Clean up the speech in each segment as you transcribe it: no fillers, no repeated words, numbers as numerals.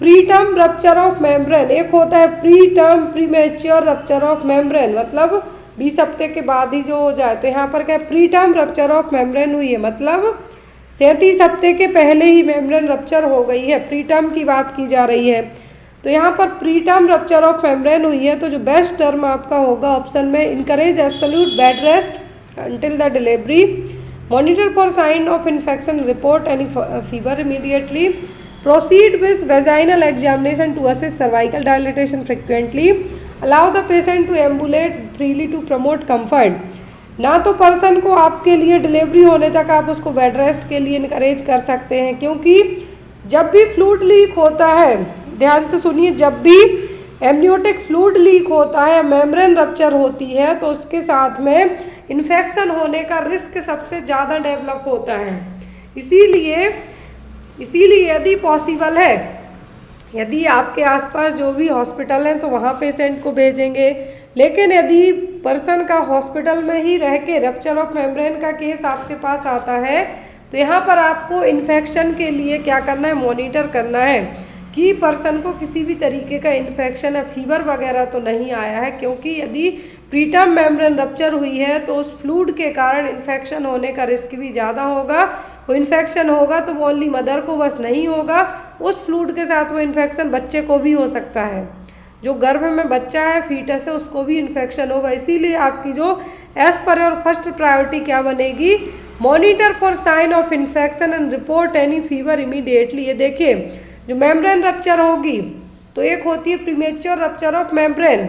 Pre term rupture of membrane, एक होता है pre term premature rupture of membrane, मतलब 20 हफ्ते के बाद ही जो हो जाए। तो यहाँ पर क्या pre term rupture of membrane हुई है, मतलब 37 हफ्ते के पहले ही मेम्ब्रेन रप्चर हो गई है, प्री टर्म की बात की जा रही है। तो यहाँ पर pre term rupture of membrane हुई है, तो जो बेस्ट टर्म आपका होगा ऑप्शन में encourage absolute bed rest until the delivery, monitor for sign of infection, report any fever immediately, proceed with vaginal examination to assess cervical dilatation frequently, allow the patient to ambulate freely to promote comfort। ना तो person को आपके लिए delivery होने तक आप उसको bed rest के लिए इनकरेज कर सकते हैं, क्योंकि जब भी फ्लूइड लीक होता है, ध्यान से सुनिए, जब भी एमनियोटिक फ्लूइड लीक होता है, मेम्ब्रेन रप्चर होती है, तो उसके साथ में इन्फेक्शन होने का रिस्क सबसे ज़्यादा डेवलप होता है। इसीलिए यदि पॉसिबल है, यदि आपके आसपास जो भी हॉस्पिटल हैं तो वहाँ पेशेंट को भेजेंगे, लेकिन यदि पर्सन का हॉस्पिटल में ही रह के रप्चर ऑफ मेम्ब्रेन का केस आपके पास आता है, तो यहाँ पर आपको इन्फेक्शन के लिए क्या करना है, मॉनिटर करना है कि पर्सन को किसी भी तरीके का इन्फेक्शन या फीवर वगैरह तो नहीं आया है, क्योंकि यदि प्रीटर्म मेम्ब्रेन रप्चर हुई है तो उस फ्लूइड के कारण इन्फेक्शन होने का रिस्क भी ज़्यादा होगा। वो इन्फेक्शन होगा तो वो ओनली मदर को बस नहीं होगा, उस फ्लूइड के साथ वो इन्फेक्शन बच्चे को भी हो सकता है, जो गर्भ में बच्चा है, फीटस है, उसको भी इन्फेक्शन होगा। इसीलिए आपकी जो as per your first priority क्या बनेगी, monitor for sign of infection and report any fever immediately. ये देखिए, जो मेम्ब्रेन रप्चर होगी तो एक होती है प्रीमेच्योर रप्चर ऑफ मेम्ब्रेन,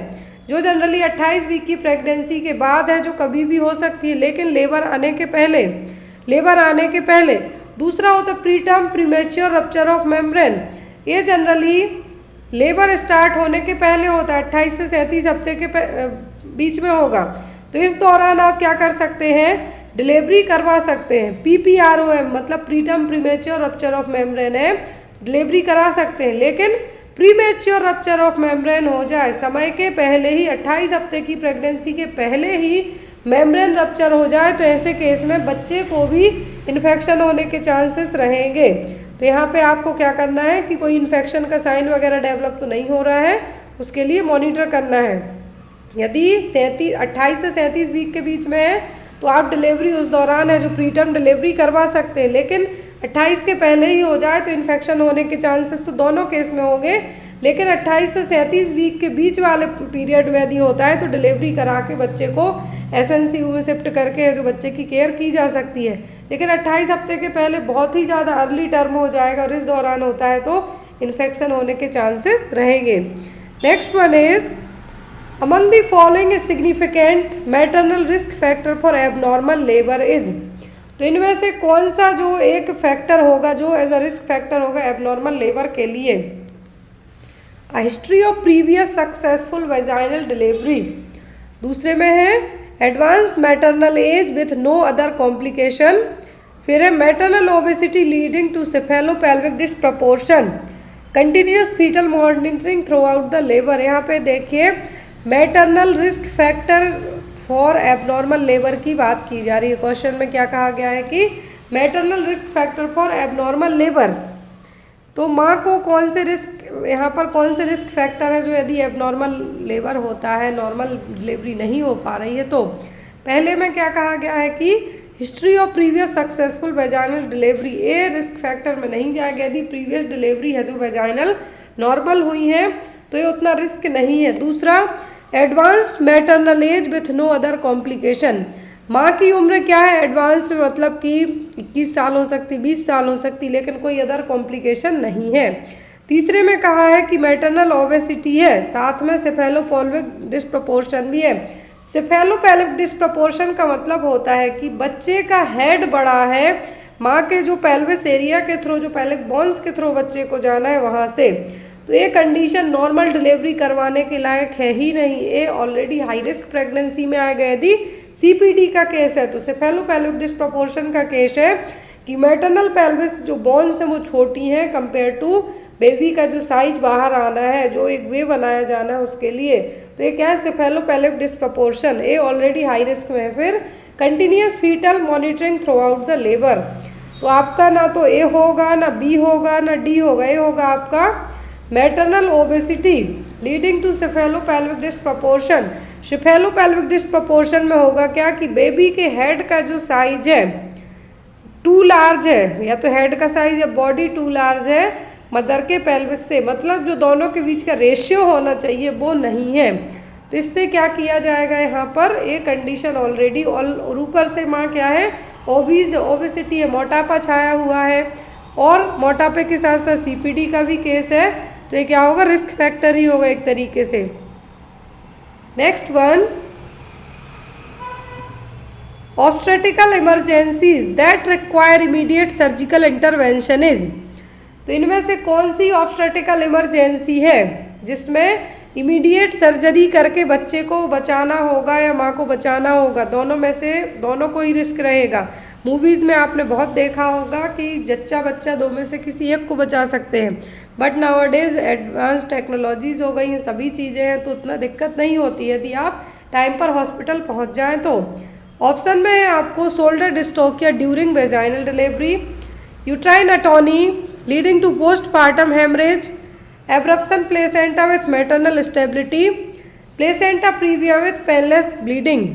जो जनरली 28 वीक की प्रेगनेंसी के बाद है, जो कभी भी हो सकती है, लेकिन लेबर आने के पहले। दूसरा होता है preterm premature rupture of membrane, ये जनरली लेबर स्टार्ट होने के पहले होता है, 28 से 37 हफ्ते के बीच में होगा। तो इस दौरान आप क्या कर सकते हैं, डिलीवरी करवा सकते हैं। PPROM मतलब preterm premature rupture of membrane है, डिलीवरी करा सकते हैं। लेकिन प्रीमेच्योर रप्चर ऑफ मेम्ब्रेन हो जाए, समय के पहले ही, 28 हफ्ते की प्रेगनेंसी के पहले ही मेम्ब्रेन रप्चर हो जाए, तो ऐसे केस में बच्चे को भी इन्फेक्शन होने के चांसेस रहेंगे। तो यहाँ पे आपको क्या करना है कि कोई इन्फेक्शन का साइन वगैरह डेवलप तो नहीं हो रहा है, उसके लिए मॉनिटर करना है। यदि 28 से 37 वीक के बीच में है तो आप डिलीवरी उस दौरान है जो प्रीटर्म डिलीवरी करवा सकते हैं, लेकिन 28 के पहले ही हो जाए तो इन्फेक्शन होने के चांसेस तो दोनों केस में होंगे। लेकिन 28 से 37 वीक के बीच वाले पीरियड में यदि होता है तो डिलीवरी करा के बच्चे को SNCU में शिफ्ट करके है जो बच्चे की केयर की जा सकती है। लेकिन 28 हफ्ते के पहले बहुत ही ज़्यादा अर्ली टर्म हो जाएगा और इस दौरान होता है तो इन्फेक्शन होने के चांसेस रहेंगे। Next one is among the following is significant maternal risk factor for abnormal labor is, तो इनमें से कौन सा जो एक फैक्टर होगा जो एज अ रिस्क फैक्टर होगा एबनॉर्मल लेबर के लिए, a history of previous successful vaginal delivery, दूसरे में है advanced maternal age with no other complication, फिर है maternal obesity leading to cephalopelvic disproportion, continuous fetal monitoring throughout the labour. यहाँ पे देखिए maternal risk factor for abnormal labour की बात की जा रही है। क्वेश्चन में क्या कहा गया है कि maternal risk factor for abnormal labour, तो माँ को कौन से रिस्क, यहाँ पर कौन से रिस्क फैक्टर है जो यदि एबनॉर्मल लेबर होता है, नॉर्मल डिलीवरी नहीं हो पा रही है, तो पहले में क्या कहा गया है कि history of previous successful vaginal delivery, ये रिस्क फैक्टर में नहीं जाएगा। यदि प्रीवियस डिलीवरी है जो वेजाइनल नॉर्मल हुई है तो ये उतना रिस्क नहीं है। दूसरा advanced maternal age with no other complication, माँ की उम्र क्या है एडवांस्ड, मतलब कि 21 साल हो सकती, 20 साल हो सकती, लेकिन कोई अदर कॉम्प्लिकेशन नहीं है। तीसरे में कहा है कि मैटरनल ओबेसिटी है, साथ में सेफेलोपेल्विक डिस्प्रपोर्शन भी है। सेफेलोपेल्विक डिस्प्रपोर्शन का मतलब होता है कि बच्चे का हेड बड़ा है, माँ के जो पेल्विस एरिया के थ्रू, जो पेल्विक बोन्स के थ्रू बच्चे को जाना है वहाँ से, तो ये कंडीशन नॉर्मल डिलीवरी करवाने के लायक है ही नहीं। ये ऑलरेडी हाई रिस्क प्रेगनेंसी में आएगा। यदि CPD का केस है तो सेफेलोपेल्विक डिस्प्रपोर्शन का केस है कि मैटरनल पेल्विस जो बोन्स हैं वो छोटी हैं कंपेयर टू बेबी का जो साइज बाहर आना है, जो एक वे बनाया जाना है उसके लिए, तो ये क्या है सेफेलोपेल्विक डिस्प्रपोर्शन, ये ऑलरेडी हाई रिस्क में है। फिर continuous fetal monitoring throughout the labour, तो आपका ना तो A होगा, ना B होगा, ना D होगा, ये होगा आपका maternal obesity leading to cephalopelvic डिस्प्रपोर्शन। सेफेलोपेल्विक डिस्प्रपोर्शन में होगा क्या कि बेबी के हेड का जो साइज है टू लार्ज है, या तो हेड का साइज या बॉडी टू लार्ज है मदर के पेल्विस से, मतलब जो दोनों के बीच का रेशियो होना चाहिए वो नहीं है। तो इससे क्या किया जाएगा, यहाँ पर एक कंडीशन ऑलरेडी और ऊपर से माँ क्या है, ओबेसिटी है, मोटापा छाया हुआ है, और मोटापे के साथ साथ सीपीडी का भी केस है, तो ये क्या होगा, रिस्क फैक्टर ही होगा एक तरीके से। Next one, obstetrical emergencies that require immediate surgical intervention is. तो इनमें से कौन सी ऑब्स्टेट्रिकल इमरजेंसी है जिसमें इमीडिएट सर्जरी करके बच्चे को बचाना होगा या माँ को बचाना होगा? दोनों में से दोनों को ही रिस्क रहेगा। मूवीज़ में आपने बहुत देखा होगा कि जच्चा बच्चा दो में से किसी एक को बचा सकते हैं, बट नाउअडेज एडवांस टेक्नोलॉजीज़ हो गई हैं, सभी चीज़ें हैं, तो उतना दिक्कत नहीं होती यदि आप टाइम पर हॉस्पिटल पहुँच जाएँ तो। ऑप्शन में है आपको shoulder dystocia during vaginal delivery, uterine atony leading to postpartum haemorrhage, abruption placenta with maternal stability, placenta previa with painless bleeding.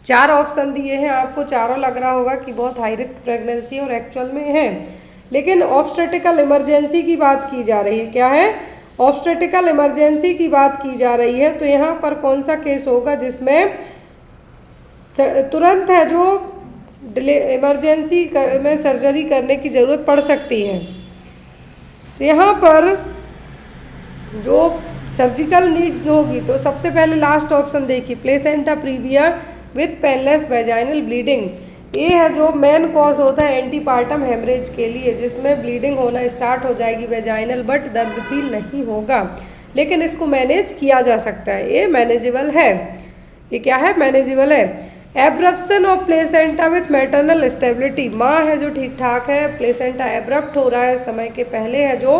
4 option दिए हैं आपको, चारों लग रहा होगा कि बहुत हाई रिस्क प्रेगनेंसी और एक्चुअल में है, लेकिन ऑब्स्टेट्रिकल इमरजेंसी की बात की जा रही है। क्या है, ऑब्स्टेट्रिकल इमरजेंसी की बात की जा रही है। तो यहाँ पर कौन सा केस होगा जिसमें तुरंत है जो इमरजेंसी में सर्जरी करने की ज़रूरत पड़ सकती है? तो यहाँ पर जो सर्जिकल नीड होगी, तो सबसे पहले लास्ट ऑप्शन देखिए, placenta previa with painless vaginal bleeding. ये है जो मेन कॉज होता है एंटीपार्टम हेमरेज के लिए, जिसमें ब्लीडिंग होना स्टार्ट हो जाएगी वेजाइनल, बट दर्द फील नहीं होगा, लेकिन इसको मैनेज किया जा सकता है, ये मैनेजेबल है। ये क्या है, मैनेजेबल है। Abruption of placenta with maternal stability, माँ है जो ठीक ठाक है, प्लेसेंटा एब्रप्ट हो रहा है, समय के पहले है जो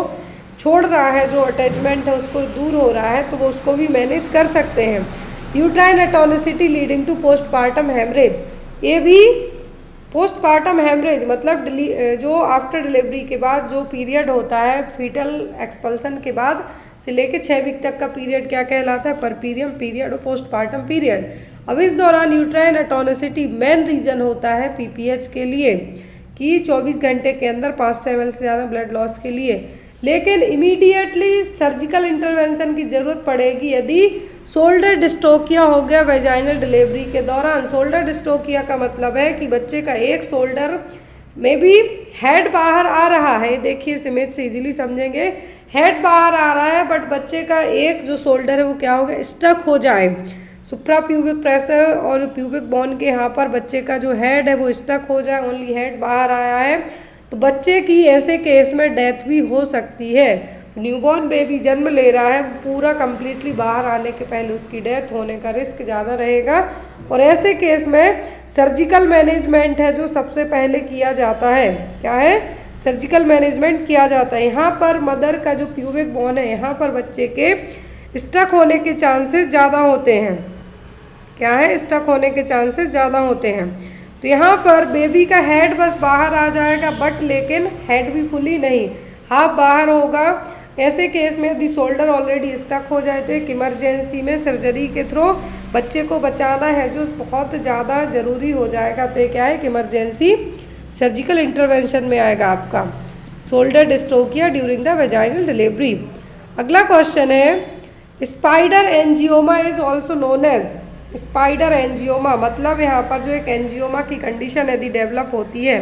छोड़ रहा है, जो अटैचमेंट है उसको दूर हो रहा है, तो वो उसको भी मैनेज कर सकते हैं। Uterine atonicity leading to postpartum haemorrhage, ये भी पोस्टपार्टम हेमरेज मतलब जो आफ्टर डिलीवरी के बाद जो पीरियड होता है, फीटल एक्सपल्सन के बाद से लेके 6 वीक तक का पीरियड क्या कहलाता है, परपीरियम पीरियड और पोस्टपार्टम पीरियड। अब इस दौरान यूट्राइन एटोनिसिटी मेन रीज़न होता है पीपीएच के लिए कि 24 घंटे के अंदर 500 ml से ज़्यादा ब्लड लॉस के लिए, लेकिन इमीडिएटली सर्जिकल इंटरवेंशन की ज़रूरत पड़ेगी यदि शोल्डर डिस्टोकिया हो गया वेजाइनल डिलीवरी के दौरान। शोल्डर डिस्टोकिया का मतलब है कि बच्चे का एक शोल्डर में भी हेड बाहर आ रहा है, देखिए इस इमेज से इजीली समझेंगे, हेड बाहर आ रहा है बट बच्चे का एक जो शोल्डर है वो क्या हो गया, स्टक हो जाए, सुप्रा प्यूबिक प्रेशर और प्यूबिक बोन के यहाँ पर बच्चे का जो हेड है वो स्टक हो जाए, ओनली हेड बाहर आया है, तो बच्चे की ऐसे केस में डेथ भी हो सकती है। न्यूबॉर्न बेबी जन्म ले रहा है, पूरा कम्प्लीटली बाहर आने के पहले उसकी डेथ होने का रिस्क ज़्यादा रहेगा, और ऐसे केस में सर्जिकल मैनेजमेंट है जो सबसे पहले किया जाता है। क्या है, सर्जिकल मैनेजमेंट किया जाता है। यहाँ पर मदर का जो प्यूबिक बोन है, यहाँ पर बच्चे के स्टक होने के चांसेस ज़्यादा होते हैं। क्या है, स्टक होने के चांसेस ज़्यादा होते हैं। तो यहाँ पर बेबी का हेड बस बाहर आ जाएगा, बट लेकिन हेड भी फुली नहीं, हाफ बाहर होगा। ऐसे केस में यदि शोल्डर ऑलरेडी स्टक हो जाए तो एक इमरजेंसी में सर्जरी के थ्रू बच्चे को बचाना है जो बहुत ज़्यादा ज़रूरी हो जाएगा। तो ये क्या है कि इमरजेंसी सर्जिकल इंटरवेंशन में आएगा आपका shoulder dystocia during the vaginal delivery. अगला क्वेश्चन है, spider angioma is also known as. Spider angioma मतलब यहाँ पर जो एक एंजियोमा की कंडीशन यदि डेवलप होती है,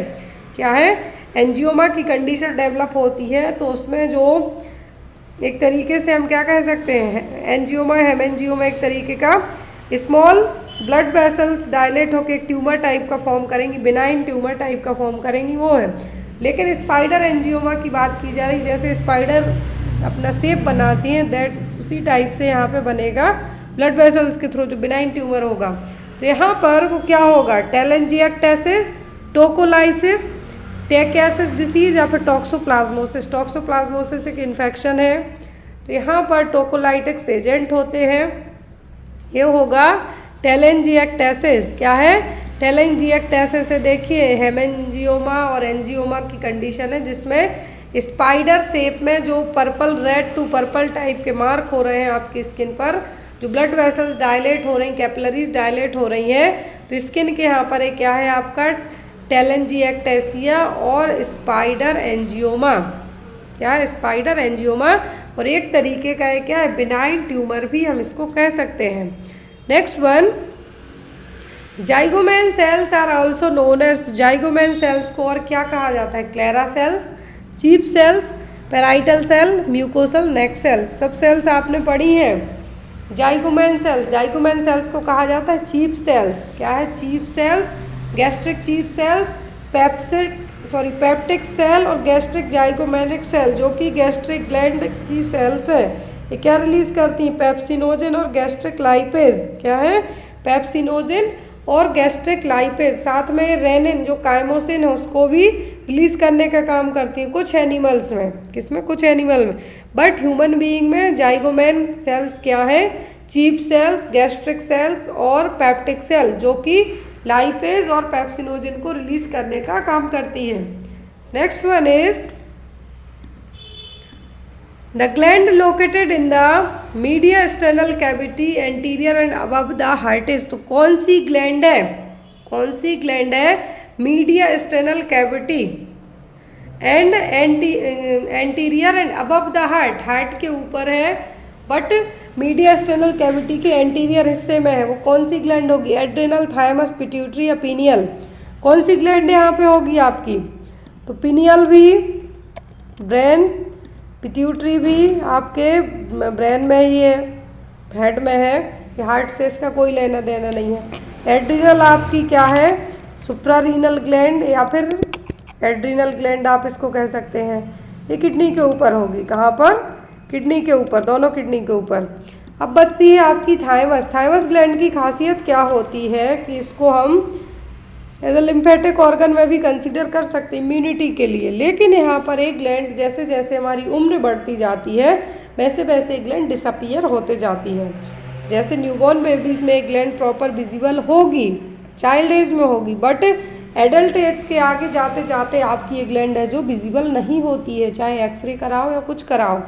क्या है, एंजियोमा की कंडीशन डेवलप होती है, तो उसमें जो एक तरीके से हम क्या कह सकते हैं, एंजियोमा हेमेंजियोमा एक तरीके का स्मॉल ब्लड वेसल्स डायलेट होकर एक ट्यूमर टाइप का फॉर्म करेंगी, बिनाइन ट्यूमर टाइप का फॉर्म करेंगी, वो है। लेकिन स्पाइडर एंजियोमा की बात की जा रही, जैसे स्पाइडर अपना शेप बनाती हैं दैट उसी टाइप से यहाँ पे बनेगा ब्लड वेसल्स के थ्रू जो बिनाइन ट्यूमर होगा। तो यहाँ पर वो क्या होगा, टेलेंजिएक्टेसिस, टोकोलाइसिस, टेकियासिस डिसीज या फिर टॉक्सोप्लाज्मोसिस। टॉक्सोप्लाज्मोसिस एक इन्फेक्शन है, तो यहाँ पर टोकोलाइटिक्स एजेंट होते हैं, ये होगा टेलेंजिएक्टेसिस। क्या है, टेलेंजिएक्टेसिस से देखिए हेमेंजियोमा और एंजियोमा की कंडीशन है जिसमें स्पाइडर शेप में जो purple, red to purple type के मार्क हो रहे हैं आपकी स्किन पर, जो ब्लड वेसल्स डायलेट हो रही हैं, कैपिलरीज डायलेट हो रही हैं, तो स्किन के यहाँ पर एक क्या है आपका टेलेंजिएक्टेसिया और स्पाइडर एंजियोमा। क्या है? स्पाइडर एंजियोमा। और एक तरीके का है क्या है, बिनाइन ट्यूमर भी हम इसको कह सकते हैं। Next one, zymogen cells are also known as, zymogen cells को और क्या कहा जाता है? Clara cells, chief cells, parietal cell, mucosal, neck cells, सब सेल्स आपने पढ़ी हैं। जाइगोमैन सेल्स, जाइगोमैन सेल्स को कहा जाता है चीफ सेल्स। क्या है? Chief cells, gastric chief cells, peptic cell और गैस्ट्रिक जाइगोमैनिक सेल, जो कि गैस्ट्रिक ग्लैंड की सेल्स है। ये क्या रिलीज करती हैं? पेप्सिनोजन और गैस्ट्रिक लाइपेज। क्या है? पेप्सिनोजन और गैस्ट्रिक लाइपेज, साथ में रेनिन जो काइमोसिन है उसको भी रिलीज करने का काम करती हैं कुछ एनिमल्स में। किसमें? कुछ एनिमल में। बट ह्यूमन बीइंग में जाइगोमैन सेल्स क्या है? चीफ सेल्स, गैस्ट्रिक सेल्स और पेप्टिक सेल, जो कि लाइपेज और पेप्सिनोजन को रिलीज करने का काम करती हैं। Next one is the gland located in the mediastinal cavity anterior and above the heart. तो कौन सी ग्लैंड है? कौन सी ग्लैंड है? Mediastinal cavity and anterior and above the heart, heart के ऊपर है बट मीडिया एक्सटर्नल कैविटी के एंटीरियर हिस्से में है। वो कौन सी ग्लैंड होगी? एड्रिनल, थायमस, पिट्यूटरी या पिनियल? कौन सी ग्लैंड यहाँ पे होगी आपकी? तो पिनियल भी, ब्रेन, पिट्यूटरी भी आपके ब्रेन में ही है, हेड में है, कि हार्ट से इसका कोई लेना देना नहीं है। एड्रिनल आपकी क्या है? सुप्रारीनल ग्लैंड या फिर एड्रिनल ग्लैंड आप इसको कह सकते हैं। ये किडनी के ऊपर होगी। कहाँ पर? किडनी के ऊपर, दोनों किडनी के ऊपर। अब बचती है आपकी थाइमस। थाइमस ग्लैंड की खासियत क्या होती है कि इसको हम एज ए लिम्फेटिक ऑर्गन में भी कंसीडर कर सकते हैं इम्यूनिटी के लिए। लेकिन यहाँ पर एक ग्लैंड जैसे जैसे हमारी उम्र बढ़ती जाती है वैसे वैसे ग्लैंड डिसअपियर होते जाती है। जैसे न्यूबॉर्न बेबीज़ में एक ग्लैंड प्रॉपर विजिबल होगी, चाइल्ड एज में होगी, बट एडल्ट एज के आगे जाते जाते आपकी ये ग्लैंड है जो विजिबल नहीं होती है, चाहे एक्सरे कराओ या कुछ कराओ,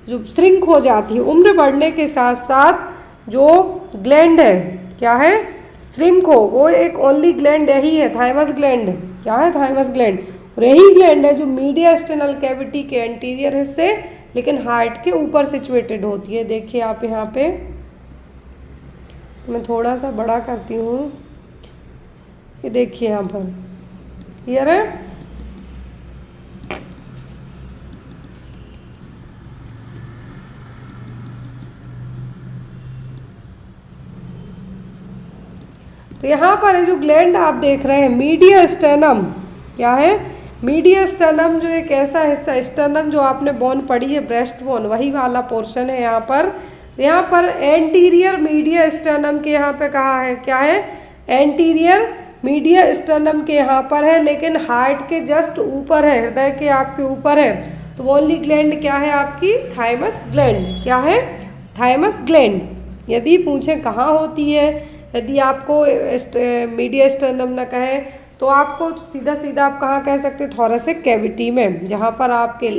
जो श्रिंक हो जाती है। उम्र बढ़ने के साथ साथ जो ग्लैंड है क्या है? श्रिंक हो, वो एक ओनली ग्लैंड यही है, थाइमस ग्लैंड। क्या है? Thymus gland. और यही ग्लैंड है जो मीडिया एक्सटर्नल कैविटी के एंटीरियर हिस्से लेकिन हार्ट के ऊपर सिचुएटेड होती है। देखिए आप यहाँ पे, मैं थोड़ा सा बड़ा करती हूँ, ये देखिए यहाँ पर क्लियर है। तो यहाँ पर जो ग्लैंड आप देख रहे हैं मीडिया स्टर्नम, क्या है? मीडिया स्टर्नम जो एक ऐसा हिस्सा, स्टर्नम जो आपने बोन पढ़ी है ब्रेस्ट बोन, वही वाला पोर्शन है यहाँ पर। यहाँ पर एंटीरियर मीडिया स्टर्नम के यहाँ पे कहा है क्या है? एंटीरियर मीडिया स्टर्नम के यहाँ पर है, लेकिन हार्ट के जस्ट ऊपर है, हृदय के आपके ऊपर है। तो ओनली ग्लैंड क्या है आपकी? Thymus gland. क्या है? Thymus gland. यदि पूछें कहाँ होती है, यदि आपको मीडिया स्टर्नम न कहें तो आपको सीधा सीधा आप कहाँ कह सकते हैं? थोरेसिक कैविटी में, जहाँ पर आपके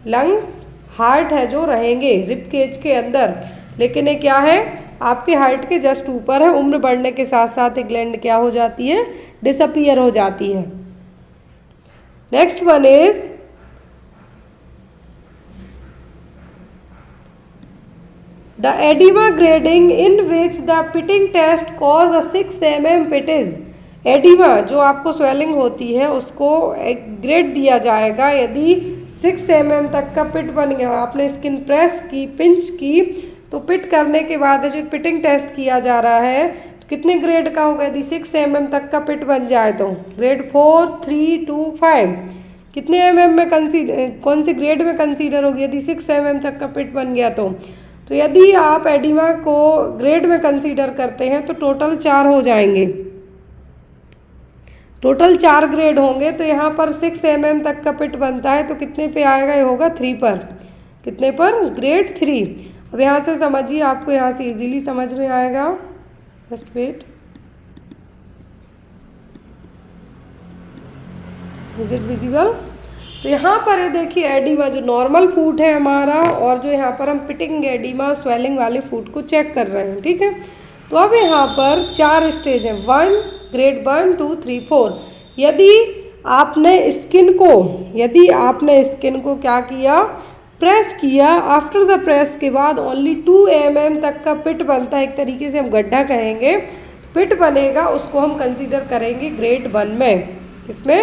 लंग्स हार्ट है जो रहेंगे रिब केज के अंदर। लेकिन ये क्या है? आपके हार्ट के जस्ट ऊपर है। उम्र बढ़ने के साथ साथ ये ग्लैंड क्या हो जाती है? डिसअपियर हो जाती है। Next one is the edema grading in which the pitting test cause a 6 mm pittage। Oedema जो आपको स्वेलिंग होती है उसको एक ग्रेड दिया जाएगा यदि 6 mm तक का पिट बन गया। आपने स्किन प्रेस की, पिंच की, तो पिट करने के बाद जो पिटिंग टेस्ट किया जा रहा है तो कितने ग्रेड का होगा? यदि 6 mm तक का पिट बन जाए तो ग्रेड 4, 3, 2, 5। कितने mm में कौन सी ग्रेड में कंसीडर होगी यदि 6 mm तक का पिट बन गया तो यदि आप एडिमा को ग्रेड में कंसीडर करते हैं तो टोटल 4 हो जाएंगे, टोटल 4 ग्रेड होंगे। तो यहाँ पर 6 mm तक का पिट बनता है तो कितने पे आएगा? ये होगा 3 पर। कितने पर? ग्रेड 3। अब यहाँ से समझिए, आपको यहाँ से इजीली समझ में आएगा। Just wait, is it visible? तो यहाँ पर ये देखिए एडिमा जो नॉर्मल फूड है हमारा, और जो यहाँ पर हम पिटिंग एडिमा स्वेलिंग वाले फूड को चेक कर रहे हैं, ठीक है। तो अब यहाँ पर 4 स्टेज हैं, 1 ग्रेड 1 2 3 4। यदि आपने स्किन को क्या किया, प्रेस किया, आफ्टर द प्रेस के बाद ओनली 2 mm तक का पिट बनता है, एक तरीके से हम गड्ढा कहेंगे, पिट बनेगा, उसको हम कंसीडर करेंगे ग्रेड 1 में। इसमें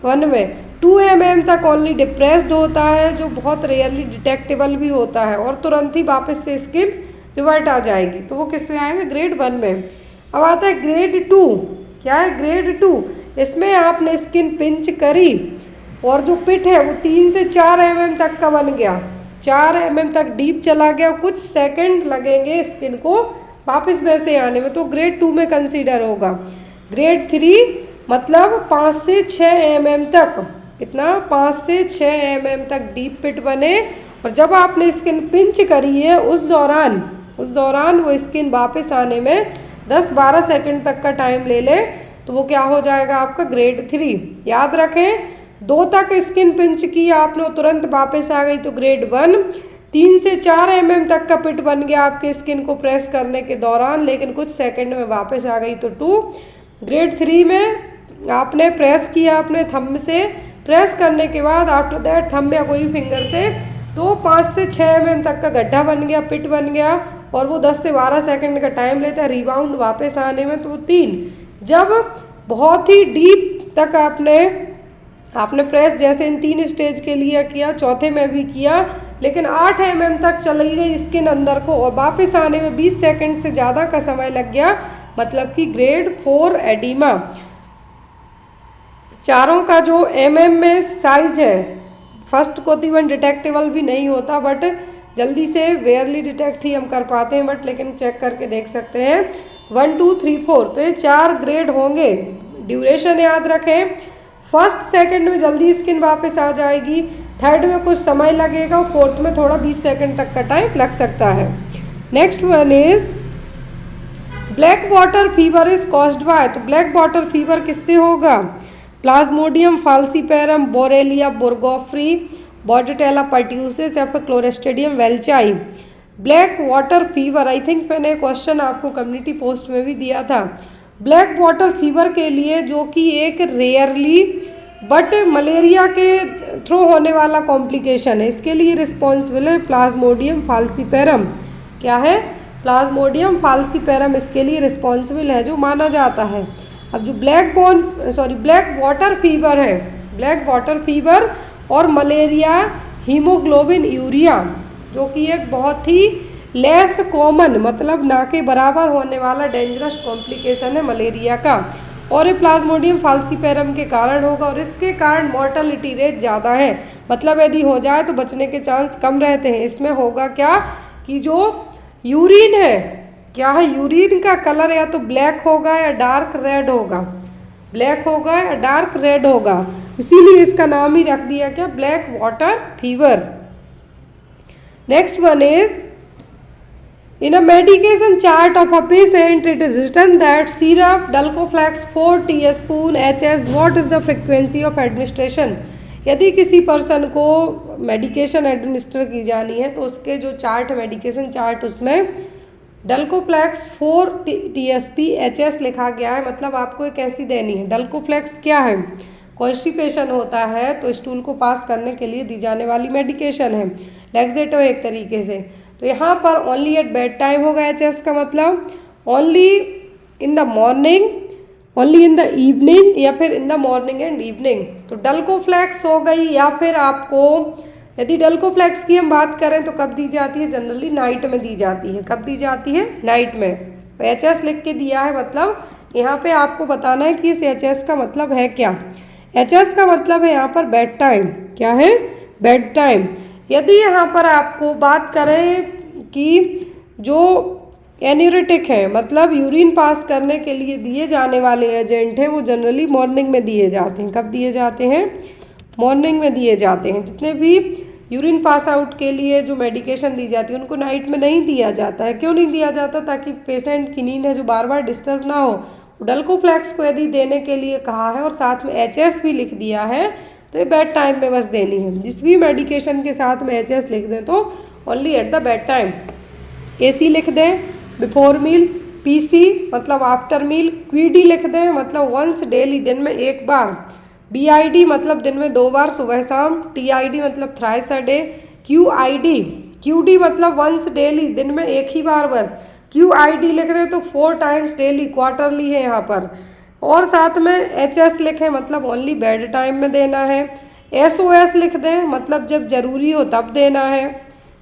1 में 2 mm तक ओनली डिप्रेस्ड होता है, जो बहुत रेयरली डिटेक्टेबल भी होता है, और तुरंत ही वापस से स्किन रिवर्ट आ जाएगी, तो वो किस में आएगा, ग्रेड 1 में। अब आता है ग्रेड 2। क्या है ग्रेड 2? इसमें आपने स्किन पिंच करी और जो पिट है वो 3 से 4 mm तक का बन गया, 4 mm तक डीप चला गया, कुछ सेकंड लगेंगे स्किन को वापस वैसे आने में, तो ग्रेड 2 में कंसीडर होगा। ग्रेड 3 मतलब 5 से 6 mm तक, कितना, 5 से 6 mm तक डीप पिट बने, और जब आपने स्किन पिंच करी है उस दौरान वो स्किन वापस आने में 10-12 सेकंड तक का टाइम ले ले, तो वो क्या हो जाएगा आपका ग्रेड 3। याद रखें, 2 तक स्किन पिंच की आपने, तुरंत वापस आ गई तो ग्रेड 1। 3 से 4 mm तक का पिट बन गया आपके स्किन को प्रेस करने के दौरान, लेकिन कुछ सेकंड में वापस आ गई तो 2। ग्रेड 3 में आपने प्रेस किया, अपने थंब से प्रेस करने के बाद आफ्टर दैट थंब या कोई फिंगर से, तो 5 से 6 mm तक का गड्ढा बन गया, पिट बन गया, और वो 10 से 12 सेकंड का टाइम लेता है रिबाउंड वापस आने में, तो 3। जब बहुत ही डीप तक आपने प्रेस जैसे इन 3 स्टेज के लिए किया, चौथे में भी किया, लेकिन 8 mm तक चली गई स्किन अंदर को, और वापस आने में 20 सेकंड से ज़्यादा का समय लग गया, मतलब कि ग्रेड 4 एडिमा। चारों का जो mm में साइज है, फर्स्ट को तो इवन डिटेक्टेबल भी नहीं होता, बट जल्दी से वेयरली डिटेक्ट ही हम कर पाते हैं, बट लेकिन चेक करके देख सकते हैं 1 2 3 4। तो ये 4 ग्रेड होंगे। ड्यूरेशन याद रखें, फर्स्ट सेकंड में जल्दी स्किन वापस आ जाएगी, थर्ड में कुछ समय लगेगा, और फोर्थ में थोड़ा 20 सेकंड तक का टाइम लग सकता है। Next one is black water fever is caused by. तो ब्लैक वाटर फीवर किससे होगा, plasmodium falciparum, borrelia burgdorferi, bordetella pertussis, या फिर clostridium welchii. Black water fever, I think मैंने क्वेश्चन आपको कम्युनिटी पोस्ट में भी दिया था। ब्लैक वाटर फीवर के लिए, जो कि एक रेयरली बट मलेरिया के थ्रू होने वाला कॉम्प्लिकेशन है, इसके लिए रिस्पॉन्सिबल है प्लाज्मोडियम फाल्सीपेरम। क्या है, प्लाज्मोडियम फाल्सीपेरम इसके लिए रिस्पॉन्सिबल है, जो माना जाता है। अब जो ब्लैक वाटर फीवर है, ब्लैक वाटर फीवर और मलेरिया हीमोग्लोबिन यूरिया, जो कि एक बहुत ही लेस कॉमन, मतलब ना के बराबर होने वाला डेंजरस कॉम्प्लिकेशन है मलेरिया का, और ये प्लाज्मोडियम फाल्सीपेरम के कारण होगा, और इसके कारण मॉर्टेलिटी रेट ज़्यादा है, मतलब यदि हो जाए तो बचने के चांस कम रहते हैं। इसमें होगा क्या कि जो यूरिन है, क्या है, यूरिन का कलर या तो ब्लैक होगा या डार्क रेड होगा, ब्लैक होगा या डार्क रेड होगा, इसीलिए इसका नाम ही रख दिया क्या, black water fever. Next one is in a medication chart of a patient it is written that syrup Dalcoflex 4 teaspoon HS, what is the frequency of administration। यदि किसी पर्सन को मेडिकेशन एडमिनिस्टर की जानी है तो उसके जो चार्ट है, मेडिकेशन चार्ट, उसमें डल्कोफ्लेक्स 4 TSP HS लिखा गया है, मतलब आपको एक ऐसी देनी है। डल्कोफ्लेक्स क्या है, कॉन्स्टिपेशन होता है तो स्टूल को पास करने के लिए दी जाने वाली मेडिकेशन है, लैक्सेटिव एक तरीके से। तो यहाँ पर ओनली एट बेड टाइम होगा HS का मतलब, only in the morning, only in the evening, या फिर in the morning and evening. तो डल्कोफ्लेक्स हो गई, या फिर आपको यदि डल्कोफ्लेक्स की हम बात करें तो कब दी जाती है, जनरली नाइट में दी जाती है। कब दी जाती है, नाइट में। तो HS लिख के दिया है, मतलब यहाँ पे आपको बताना है कि इस HS का मतलब है क्या। HS का मतलब है यहाँ पर बेड टाइम। क्या है, बेड टाइम। यदि यहाँ पर आपको बात करें कि जो एन्यूरेटिक है, मतलब यूरिन पास करने के लिए दिए जाने वाले एजेंट हैं, वो जनरली मॉर्निंग में दिए जाते हैं। कब दिए जाते हैं, मॉर्निंग में दिए जाते हैं। जितने भी यूरिन पास आउट के लिए जो मेडिकेशन दी जाती है उनको नाइट में नहीं दिया जाता है। क्यों नहीं दिया जाता, ताकि पेशेंट की नींद है जो बार बार डिस्टर्ब ना हो। डल्कोफ्लेक्स को यदि देने के लिए कहा है और साथ में HS भी लिख दिया है, तो ये बेड टाइम में बस देनी है। जिस भी मेडिकेशन के साथ में HS लिख दें तो only at the bed time. AC लिख दें बिफोर मील, PC मतलब आफ्टर मील, QD लिख दें मतलब वंस डेली, दिन में एक बार, DID मतलब दिन में 2 बार सुबह शाम, TID मतलब थ्राइस अ डे, QD मतलब वंस डेली, दिन में एक ही बार बस, QID लिख रहे हैं तो 4 टाइम्स डेली, क्वार्टरली है यहाँ पर। और साथ में HS लिखें मतलब ओनली बेड टाइम में देना है। SOS लिख दें मतलब जब ज़रूरी हो तब देना है।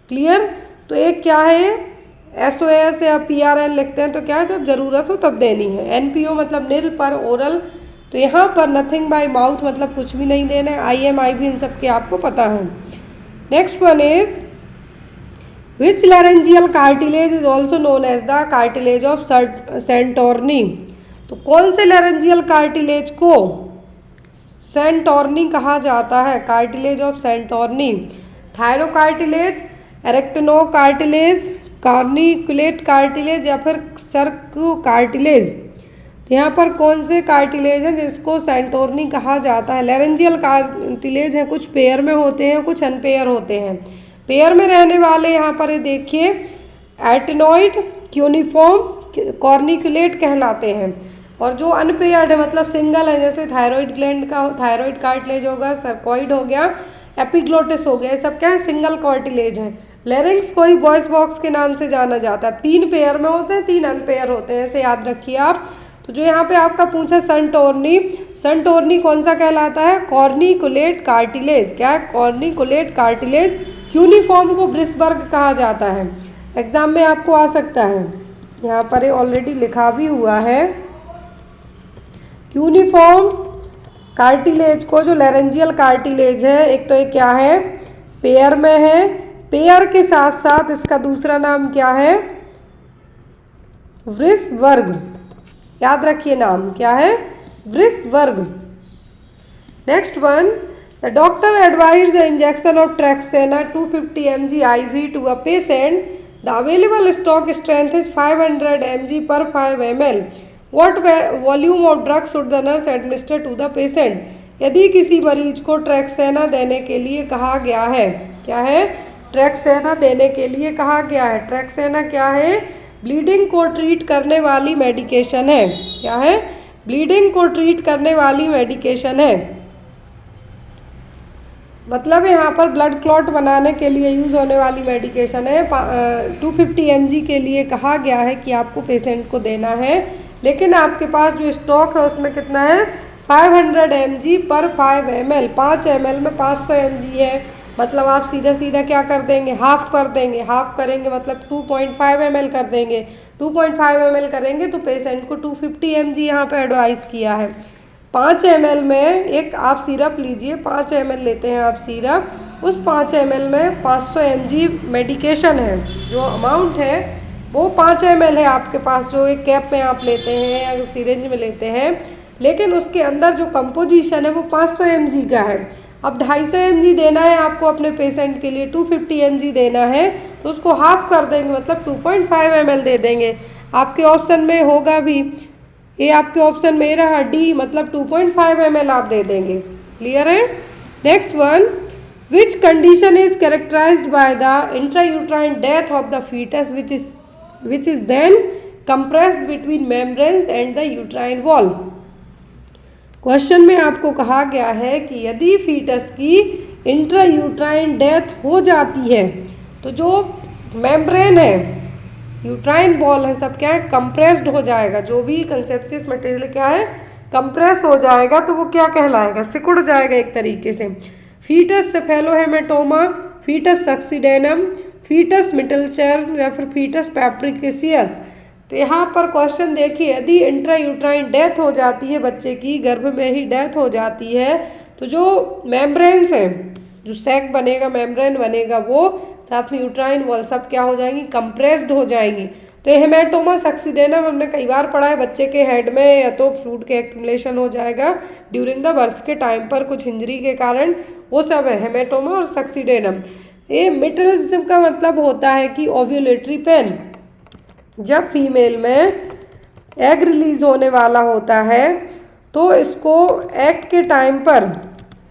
क्लियर? तो एक क्या है SOS या PRN लिखते हैं तो क्या है जब ज़रूरत हो तब देनी है। NPO मतलब निल पर ओरल, तो यहाँ पर नथिंग बाय माउथ मतलब कुछ भी नहीं देना है। IM भी इन सब के आपको पता है। Next one is which laryngeal cartilage is also known as the cartilage of Santorini. तो कौन से लैरेंजियल कार्टिलेज को सेंटोर्नी कहा जाता है? कार्टिलेज ऑफ सेंटोर्नी, थायरोकार्टिलेज, एरेक्टिनो कार्टिलेज, कार्निकुलेट कार्टिलेज या फिर सर्को कार्टिलेज। तो यहाँ पर कौन से कार्टिलेज हैं जिसको सेंटोर्नी कहा जाता है? लैरेंजियल कार्टिलेज हैं, कुछ पेयर में होते हैं कुछ अनपेयर होते हैं। पेयर में रहने वाले यहाँ पर देखिए एटेनॉइड, क्यूनिफॉर्म, कॉर्निकुलेट कहलाते हैं। और जो अनपेयर्ड है मतलब सिंगल है, जैसे थायराइड ग्लैंड का थायराइड कार्टिलेज होगा, सर्कॉइड हो गया, एपिग्लोटिस हो गया, ये सब क्या है सिंगल कार्टिलेज है। लेरिंग्स को ही वॉइस बॉक्स के नाम से जाना जाता है। 3 पेयर में होते हैं 3 अनपेयर होते हैं, ऐसे याद रखिए आप। तो जो यहाँ पे आपका पूछा सेंटोर्नी कौन सा कहलाता है? Corniculate cartilage. क्या है? Corniculate cartilage. क्यूनिफॉर्म को ब्रिसबर्ग कहा जाता है, एग्जाम में आपको आ सकता है। यहाँ पर ये ऑलरेडी लिखा भी हुआ है। क्यूनिफॉर्म कार्टिलेज को जो लैरेंजियल कार्टिलेज है, एक तो ये क्या है पेयर में है, पेयर के साथ साथ इसका दूसरा नाम क्या है? ब्रिसबर्ग। याद रखिए नाम क्या है? ब्रिसबर्ग। Next one, the doctor advise the injection of ट्रेक्सेना 250 mg IV to a patient. The available stock strength is 500 mg per 5 ml। What volume of drug should the nurse administer to the patient. यदि किसी मरीज को ट्रेक्सेना देने के लिए कहा गया है, क्या है? ट्रेक्सेना देने के लिए कहा गया है। ट्रेक्सेना क्या है? ब्लीडिंग को ट्रीट करने वाली मेडिकेशन है। क्या है? ब्लीडिंग को ट्रीट करने वाली मेडिकेशन है, मतलब यहाँ पर ब्लड क्लॉट बनाने के लिए यूज़ होने वाली मेडिकेशन है। 250 mg के लिए कहा गया है कि आपको पेशेंट को देना है, लेकिन आपके पास जो स्टॉक है उसमें कितना है? 500 mg पर 5 ml। 5 ml में 500 mg है, मतलब आप सीधा सीधा क्या कर देंगे? हाफ कर देंगे। हाफ करेंगे मतलब 2.5 ml कर देंगे। 2.5 ml करेंगे तो पेशेंट को 250 mg यहाँ पे एडवाइस किया है। 5 ml में एक आप सिरप लीजिए, 5 ml लेते हैं आप सिरप, उस 5 ml में 500 mg मेडिकेशन है। जो अमाउंट है वो 5 ml है आपके पास, जो एक कैप में आप लेते हैं या सिरिंज में लेते हैं, लेकिन उसके अंदर जो कंपोजिशन है वो 500 mg का है। अब 250 mg देना है आपको अपने पेशेंट के लिए, 250 mg देना है तो उसको हाफ कर देंगे मतलब 2.5 ml दे देंगे। आपके ऑप्शन में होगा भी, ये आपके ऑप्शन में रहा डी, मतलब 2.5 ml आप दे देंगे। क्लियर है? Next one, which condition is characterised by the intrauterine death of the fetus which is then compressed between membranes and the uterine wall. Question में आपको कहा गया है कि यदि फीटस की इंट्रायूट्राइन डेथ हो जाती है तो जो मेम्ब्रेन है, यूट्राइन बॉल है, सब क्या है? कंप्रेस्ड हो जाएगा। जो भी कंसेप्सियस मटेरियल क्या है? कंप्रेस हो जाएगा, तो वो क्या कहलाएगा? सिकुड़ जाएगा एक तरीके से। फीटस सेफेलोहेमेटोमा, फीटस सक्सीडेनम, फीटस मिटलचर या फिर फीटस पैप्रिकेसियस। तो यहाँ पर क्वेश्चन देखिए, यदि इंट्रायूट्राइन डेथ हो जाती है, बच्चे की गर्भ में ही डेथ हो जाती है, तो जो मेम्ब्रेन्स हैं, जो सैक बनेगा, मेम्ब्रेन बनेगा, वो साथ में यूट्राइन वॉल सब क्या हो जाएंगी? कंप्रेस्ड हो जाएंगी। तो हेमेटोमा सक्सीडेनम हमने कई बार पढ़ा है, बच्चे के हेड में या तो फ्लूइड के एक्यूमुलेशन हो जाएगा ड्यूरिंग द बर्थ के टाइम पर कुछ इंजरी के कारण, वो सब है हेमेटोमा और सक्सीडेनम। ये मिटलिज्म का मतलब होता है कि ओव्यूलेटरी पेन, जब फीमेल में एग रिलीज होने वाला होता है तो इसको एग के टाइम पर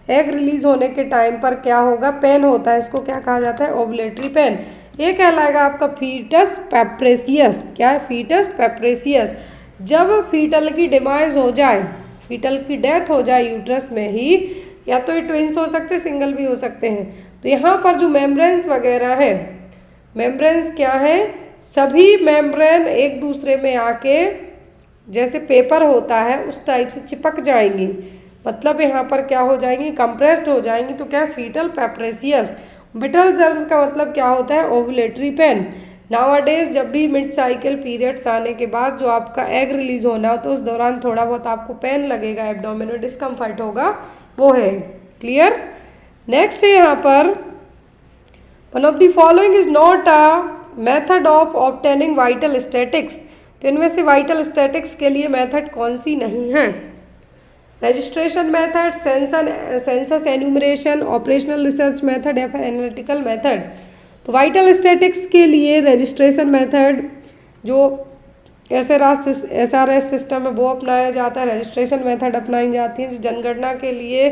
एग रिलीज होने के टाइम पर क्या होगा, पेन होता है, इसको क्या कहा जाता है, ओवुलेटरी पेन। ये कहलाएगा आपका फीटस पेप्रेसियस। क्या है, फीटस पेप्रेसियस। जब फीटल की डिमाइज हो जाए, फीटल की डेथ हो जाए यूट्रस में ही, या तो ये ट्विंस हो सकते हैं, सिंगल भी हो सकते हैं, तो यहाँ पर जो मेम्ब्रेन्स वगैरह हैं, मेम्ब्रेन्स क्या हैं, सभी मेम्ब्रेन एक दूसरे में आके जैसे पेपर होता है उस टाइप से चिपक जाएंगी, मतलब यहाँ पर क्या हो जाएंगी, कंप्रेस्ड हो जाएंगी। तो क्या, फीटल पेप्रेसियस। बिटल जर्म्स का मतलब क्या होता है, ओवुलेटरी पेन। नाउअडेज जब भी मिड साइकिल पीरियड्स आने के बाद जो आपका एग रिलीज होना हो, तो उस दौरान थोड़ा बहुत आपको पेन लगेगा, एब्डोमेन में डिस्कम्फर्ट होगा, वो है। क्लियर। नेक्स्ट है यहाँ पर, one of the following is not a method of obtaining vital statics. तो इनमें से वाइटल स्टैटिक्स के लिए मेथड कौन सी नहीं है, registration method, census enumeration, operational research method या फिर एनालिटिकल मेथड। तो वाइटल स्टैटिक्स के लिए रजिस्ट्रेशन मेथड जो SRS सिस्टम है वो अपनाया जाता है, रजिस्ट्रेशन मेथड अपनाई जाती है। जो जनगणना के लिए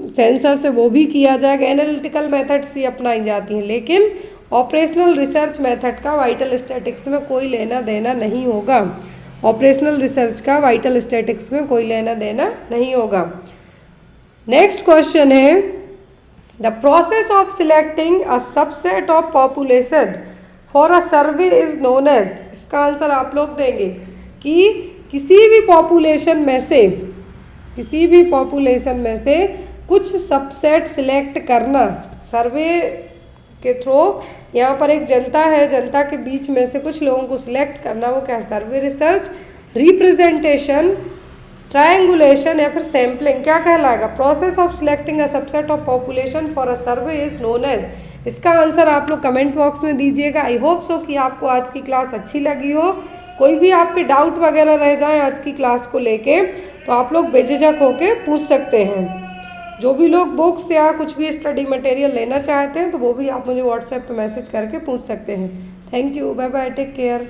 सेंसस है वो भी किया जाएगा, एनालिटिकल मेथड्स भी अपनाई जाती हैं, लेकिन ऑपरेशनल रिसर्च मेथड का वाइटल स्टैटिक्स में कोई लेना देना नहीं होगा। ऑपरेशनल रिसर्च का वाइटल स्टैटिक्स में कोई लेना देना नहीं होगा। नेक्स्ट क्वेश्चन है, the process of selecting a subset of population for a survey is known as. इसका आंसर आप लोग देंगे कि किसी भी पॉपुलेशन में से कुछ सबसेट सिलेक्ट करना सर्वे के थ्रू। यहाँ पर एक जनता है, जनता के बीच में से कुछ लोगों को सिलेक्ट करना, वो क्या है, सर्वे रिसर्च, रिप्रेजेंटेशन, ट्रायंगुलेशन या फिर सैम्पलिंग क्या कहलाएगा, process of selecting a subset of population for a survey is known as. इसका आंसर आप लोग कमेंट बॉक्स में दीजिएगा। आई होप सो कि आपको आज की क्लास अच्छी लगी हो। कोई भी आपके डाउट वगैरह रह जाए आज की क्लास को लेके, तो आप लोग बेझिझक होके पूछ सकते हैं। जो भी लोग बुक्स या कुछ भी स्टडी मटेरियल लेना चाहते हैं तो वो भी आप मुझे व्हाट्सएप पे मैसेज करके पूछ सकते हैं। Thank you, bye bye, take care.